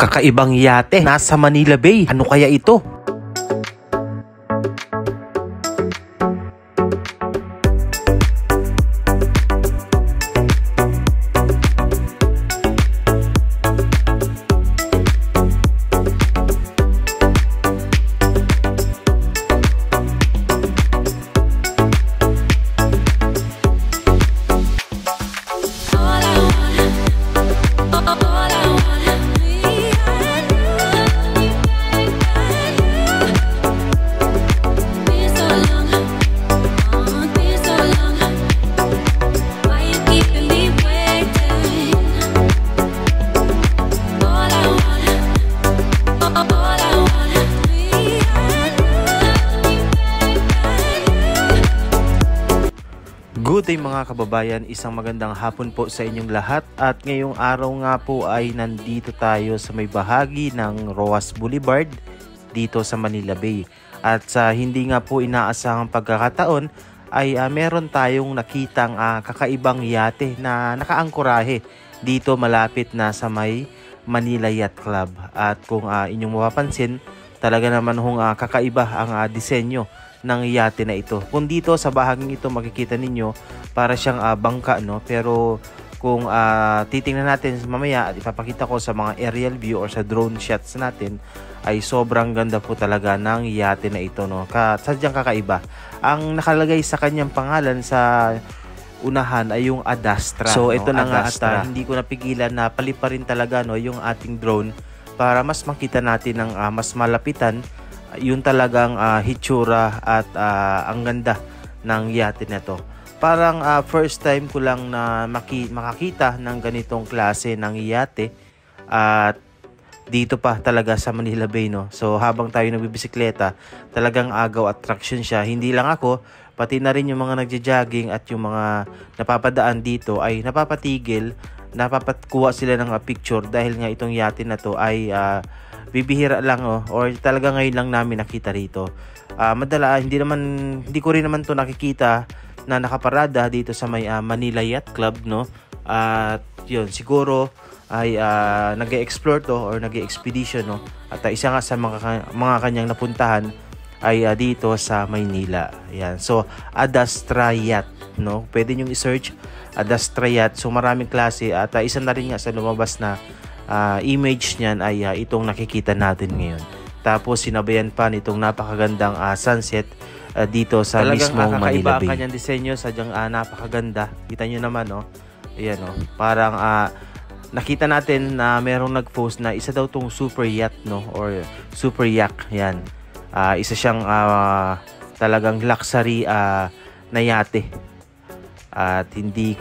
Kakaibang yate nasa Manila Bay. Ano kaya ito? Good day mga kababayan, isang magandang hapon po sa inyong lahat at ngayong araw nga po ay nandito tayo sa may bahagi ng Roas Boulevard dito sa Manila Bay. At sa hindi nga po inaasahang pagkakataon ay meron tayong nakitang kakaibang yate na nakaangkorahe dito malapit na sa may Manila Yacht Club. At kung inyong mapapansin, talaga naman kakaiba ang disenyo ng yate na ito. Kung dito sa bahaging ito makikita ninyo para siyang bangka, no? Pero kung titingnan natin mamaya at ipapakita ko sa mga aerial view or sa drone shots natin, ay sobrang ganda po talaga ng yate na ito, no? Sadyang kakaiba. Ang nakalagay sa kanyang pangalan sa unahan ay yung Adastra. So ito na nga at hindi ko napigilan na paliparin talaga, no, yung ating drone para mas makita natin ng mas malapitan yun talagang hitsura at ang ganda ng yate na to. Parang first time ko lang na makakita ng ganitong klase ng yate at dito pa talaga sa Manila Bay, no? So habang tayo nagbibisikleta, talagang agaw attraction siya. Hindi lang ako, pati na rin yung mga nagja-jogging at yung mga napapadaan dito ay napapatigil, napapatkuha sila ng picture dahil nga itong yate na to ay bibihira lang or talaga ngayon lang namin nakita rito. Hindi ko rin naman to nakikita na nakaparada dito sa may Manila Yacht Club, no? At yun, siguro ay nag-explore to or nag-expedition, no? At isa nga sa mga kanyang napuntahan ay dito sa Maynila. Ayan. So Adastra Yacht, no? Pwede nyo i-search Adastra Yacht. So maraming klase at isa na rin nga sa lumabas na image niyan ay itong nakikita natin ngayon. Tapos sinabayan pa nitong napakagandang sunset dito sa mismong Manila Bay. Ang kanyang disenyo, sadyang napakaganda. Kita nyo naman, no? Ayan, no? Parang nakita natin na merong nag-post na isa daw tong super yacht, no? Or super yak. Yan. Isa siyang talagang luxury na yate. At hindi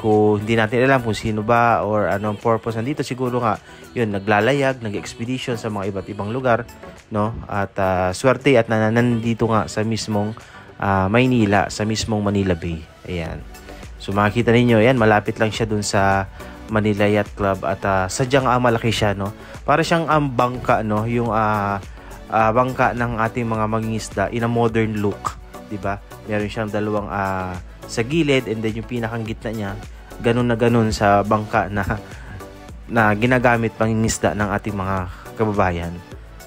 natin alam kung sino ba or anong purpose nandito. Siguro nga yun, naglalayag, nag-expedition sa mga iba't ibang lugar, no? At swerte at nandito nga sa mismong Maynila, sa mismong Manila Bay. Ayan. So makikita ninyo, ayan, malapit lang siya dun sa Manila Yacht Club at sadyang malaki siya, no? Para siyang bangka, no? Yung bangka ng ating mga mangingisda in a modern look, 'di ba? Meron siyang dalawang sa gilid and then yung pinakang gitna niya ganun na ganun sa bangka na ginagamit pangingisda ng ating mga kababayan.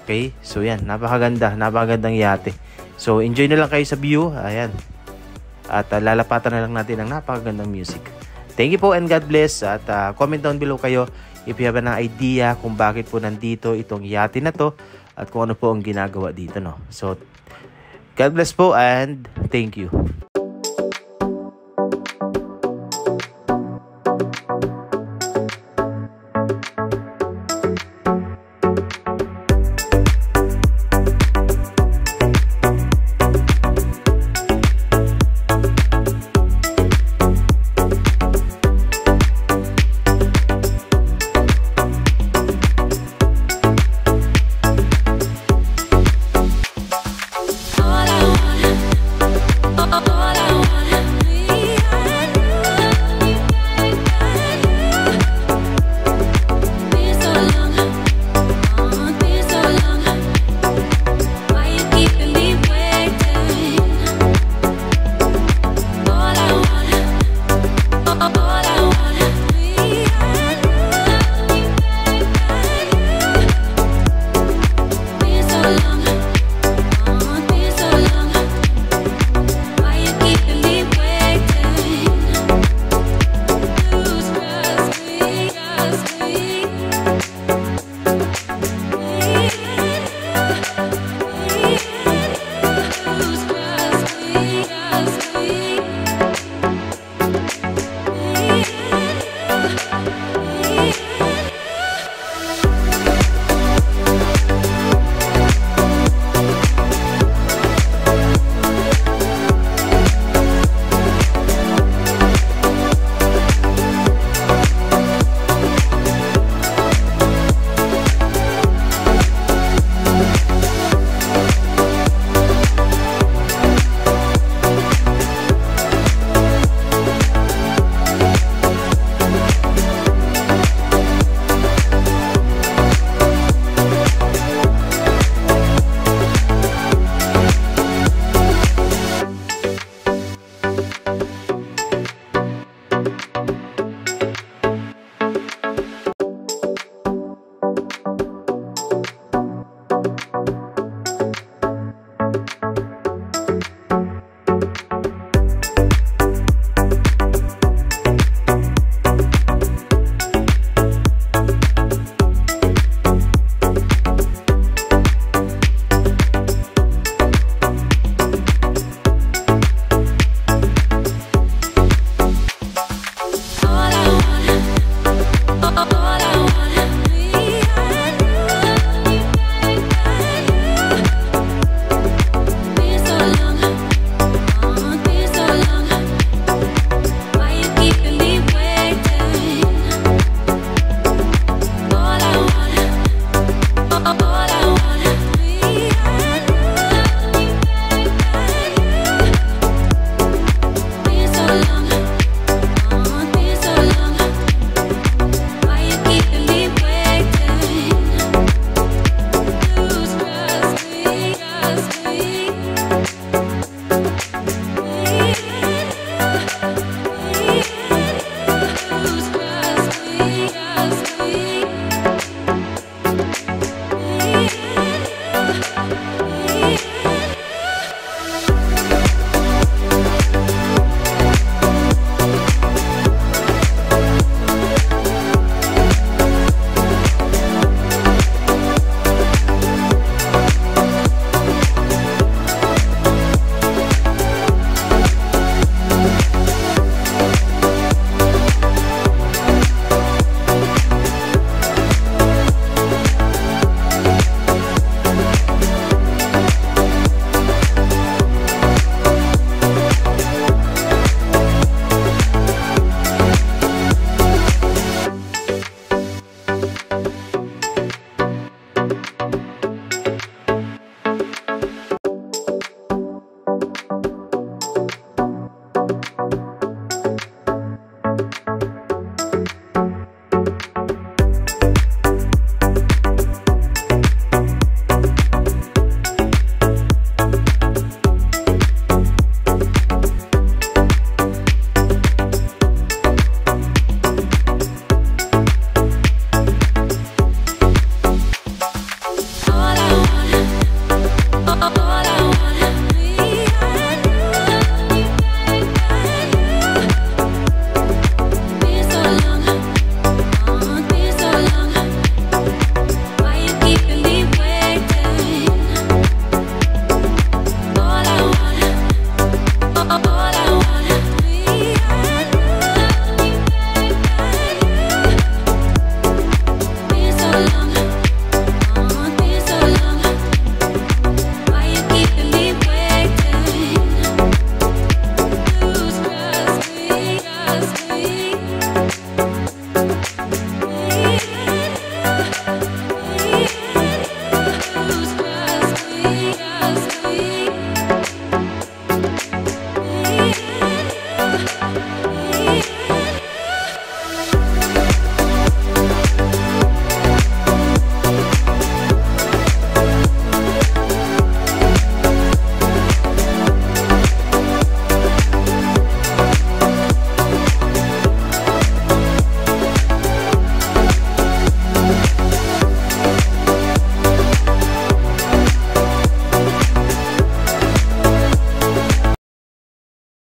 Okay? So yan, napakagandang yate. So enjoy na lang kayo sa view. Ayan. At lalapatan na lang natin ng napakagandang music. Thank you po and God bless. At comment down below kayo if you have an idea kung bakit po nandito itong yate na to at kung ano po ang ginagawa dito, no? So God bless po and thank you.